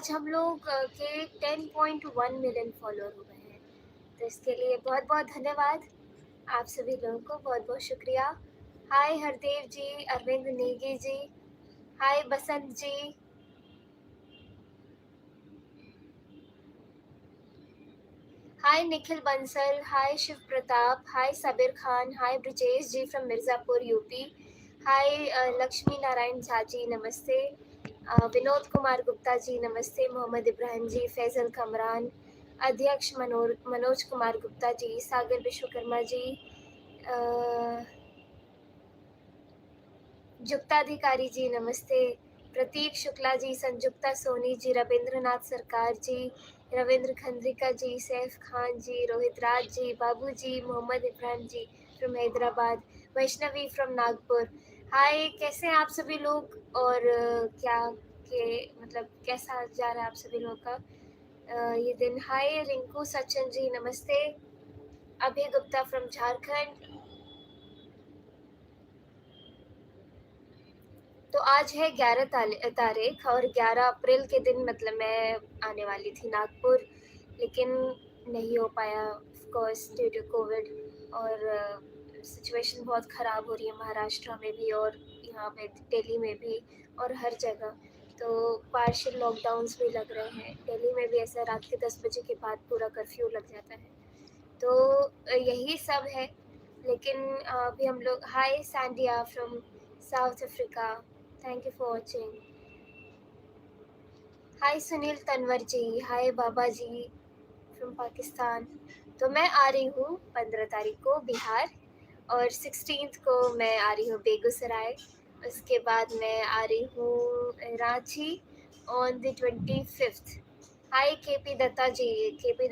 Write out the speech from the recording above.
आज हम लोग के 10.1 मिलियन फॉलोअर हो गए हैं। तो इसके लिए बहुत-बहुत धन्यवाद। आप सभी लोगों को बहुत-बहुत शुक्रिया। हाय हरदेव जी, अरविंद नेगी जी, हाय बसंत जी, हाय निखिल बंसल, हाय शिव प्रताप, हाय सबीर खान, हाय ब्रिजेश जी फ्रॉम मिर्ज़ापुर यूपी, हाय लक्ष्मी नारायण झा जी नमस्ते, विनोद कुमार गुप्ता जी नमस्ते, मोहम्मद इब्राहिम जी, फैज़ल कमरान, अध्यक्ष मनोज कुमार गुप्ता जी, सागर विश्वकर्मा जी, जुक्ताधिकारी जी नमस्ते, प्रतीक शुक्ला जी, संजुक्ता सोनी जी, रविंद्रनाथ सरकार जी, रविंद्र खंद्रिका जी, सैफ खान जी, रोहित राज जी, बाबू जी, मोहम्मद इब्राहिम जी फ्रॉम हैदराबाद, वैष्णवी फ्रॉम नागपुर। हाय, कैसे हैं आप सभी लोग? और क्या के मतलब कैसा जा रहा है आप सभी लोगों का ये दिन? हाय रिंकू सचिन जी नमस्ते, अभय गुप्ता फ्रॉम झारखंड। तो आज है 11 तारीख और 11 अप्रैल के दिन मतलब मैं आने वाली थी नागपुर, लेकिन नहीं हो पाया of course due to Covid. और सिचुएशन बहुत ख़राब हो रही है महाराष्ट्र में भी और यहाँ पे दिल्ली में भी और हर जगह। तो पार्शियल लॉकडाउन्स भी लग रहे हैं। दिल्ली में भी ऐसा रात के 10 बजे के बाद पूरा कर्फ्यू लग जाता है। तो यही सब है। लेकिन अभी हम लोग hi Sandia from South Africa, thank you for watching. Hi Sunil Tanwar ji, hi Baba ji from Pakistan. तो मैं आ रही हूँ 15 तारीख को बिहार और 16th को मैं आ रही हूँ बेगूसराय। उसके बाद मैं आ रही हूँ रांची ऑन द 25th। हाय के पी दत्ता जी, के पी